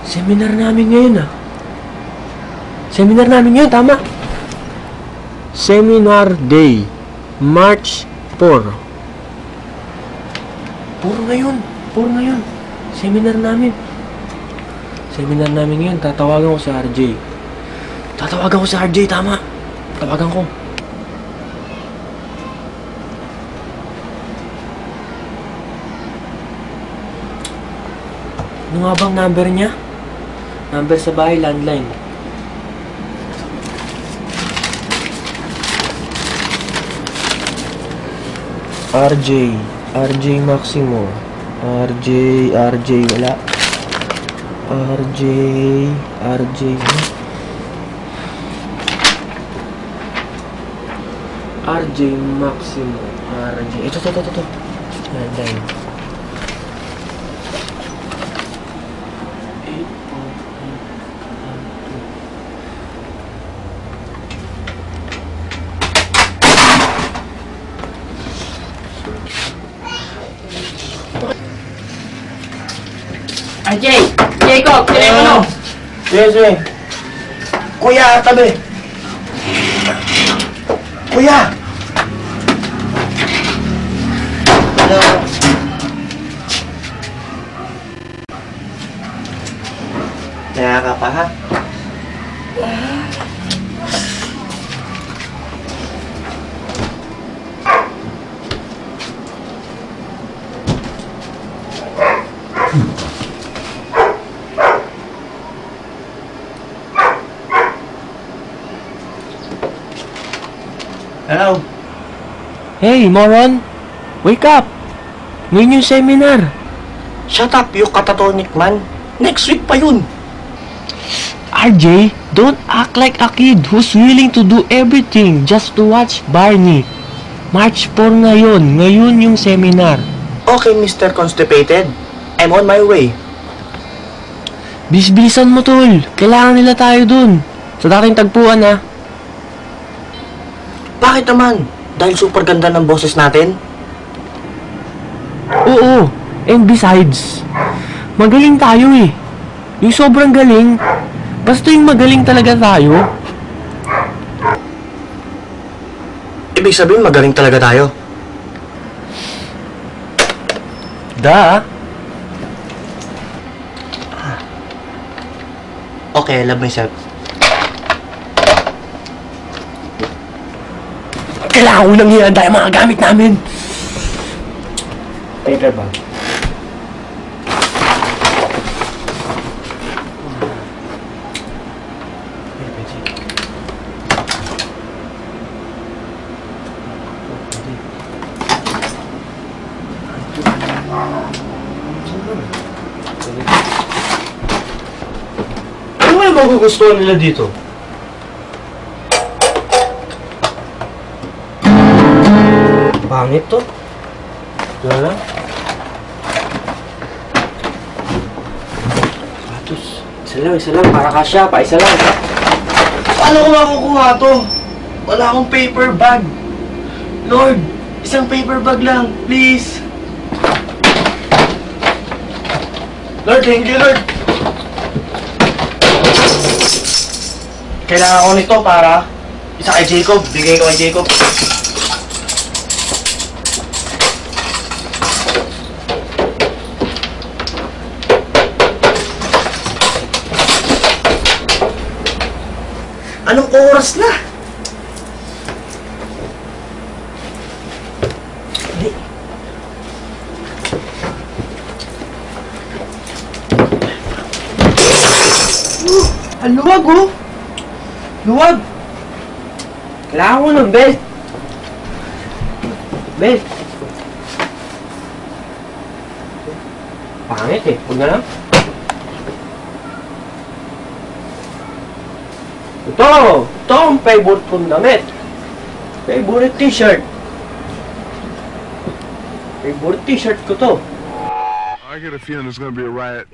Seminar namin ngayon Seminar namin ngayon, tama? Seminar Day, March 4. Puro ngayon. Seminar namin ngayon. Tatawagan ko si RJ. Tama. Tawagan ko. Ano nga bang number niya? Number sa bahay, landline. RJ Maximo. RJ, wala. RJ Maximo. Ito. Landline. Jacob, telepono. Sige. Kuya, tabi. Kuya! Hello? Kaya ka pa, ha? Hello? Hey, moron! Wake up! Ngayon yung seminar. Shut up, you catatonic man. Next week pa yun. RJ, don't act like a kid who's willing to do everything just to watch Barney. March 4 ngayon. Ngayon yung seminar. Okay, Mr. Constipated. I'm on my way. Bisbilisan mo, tol. Kailangan nila tayo dun. Sa dating tagpuan, ha? Bakit naman? Dahil super ganda ng boses natin? Oo. And besides, magaling tayo eh. Yung sobrang galing, basta yung magaling talaga tayo. Ibig sabihin magaling talaga tayo? Okay, I love myself. Kailangan ko nang ihanda yung mga gamit namin. Paper bag. Ano ba yung magugustuhan nila dito? Pangit to. Wala lang. Sapatos. Isa lang. Para kasya pa. Isa lang. Paano ko makukuha to? Wala akong paper bag. Lord, isang paper bag lang, please. Lord, thank you, Lord. Kailangan ko nito para isa kay Jacob. Bigay ko kay Jacob. Anong oras na? Ang luwag, oh! Luwag! Kailangan ko ng belt! Belt! Pangit eh. Huwag na lang. Ito ang favorite kong damit. Favorite t-shirt. Favorite t-shirt ko to. I get a feeling there's gonna be a riot.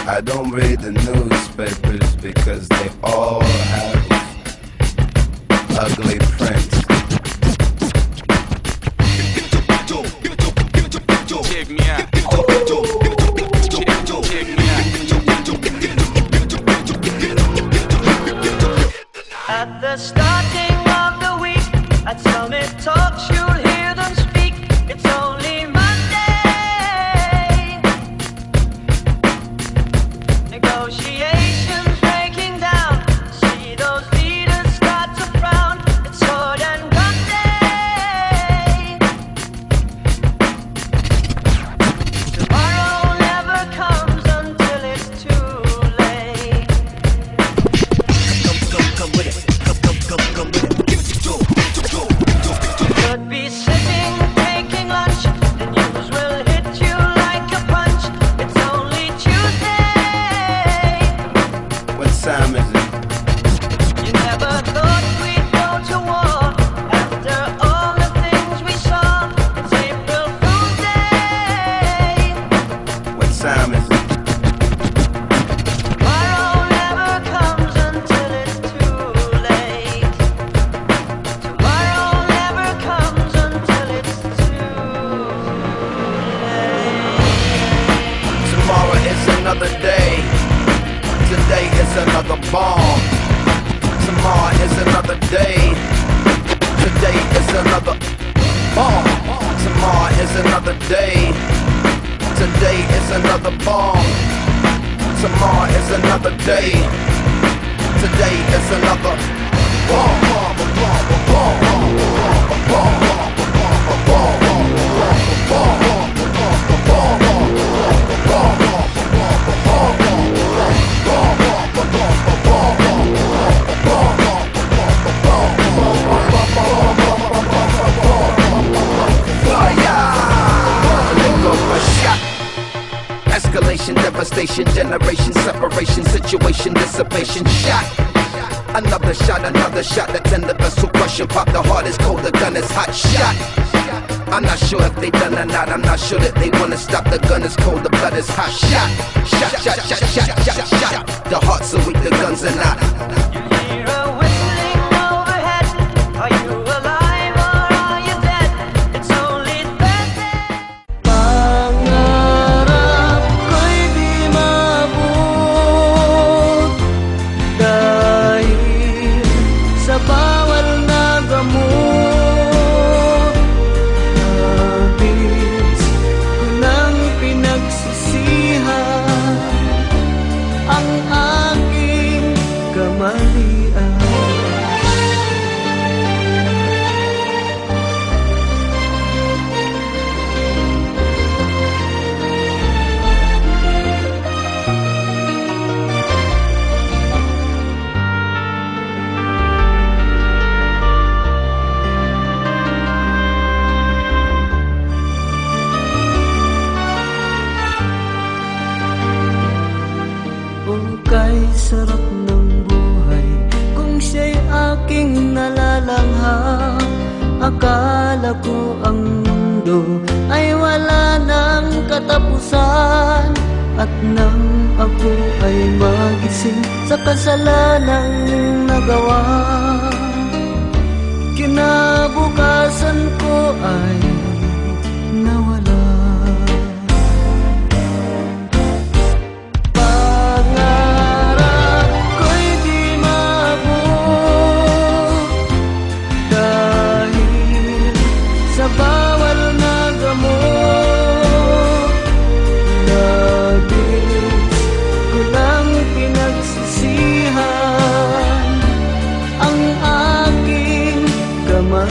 I don't read the newspapers because they all At the starting of the week, at Summit Talks, you'll hear them speak. It's only Monday. Negotiations breaking down. See those leaders start to frown. It's sword and gun day. Tomorrow never comes until it's too late. Come with it. Come with it. Could be sitting, taking lunch. The news will hit you like a punch. It's only Tuesday. What time is it? You never thought we'd go to war after all the things we saw. It's April Fool's Day. What time is it? Tomorrow never comes until it's too late. Tomorrow never comes until it's too late. Tomorrow is another day. Today is another bomb. Tomorrow is another day. Today is another bomb. Tomorrow is another day. Today is another bomb. Tomorrow is another day. Today is another bomb. Escalation, devastation, generation, separation, situation, dissipation, shot. Another shot, the tender vessel crushing, pop the heart is cold, the gun is hot, shot. I'm not sure if they done or not, I'm not sure that they wanna stop, the gun is cold, the blood is hot, shot. The hearts are weak, the guns are not. You hear a whistling overhead. Are you alive or are you dead? It's only Thursday. Pangarap ko'y di maabot dahil sa bawal na gamot. Nabis ko nang pinagsisihan ang aking kamalian. Kay sarap ng buhay kung siya'y aking nalalanghap. Akala ko ang mundo ay wala ng katapusan. At nang ako ay magising sa kasalanang nagawa, kinabukasan ko ay nawala. Ang aking kamay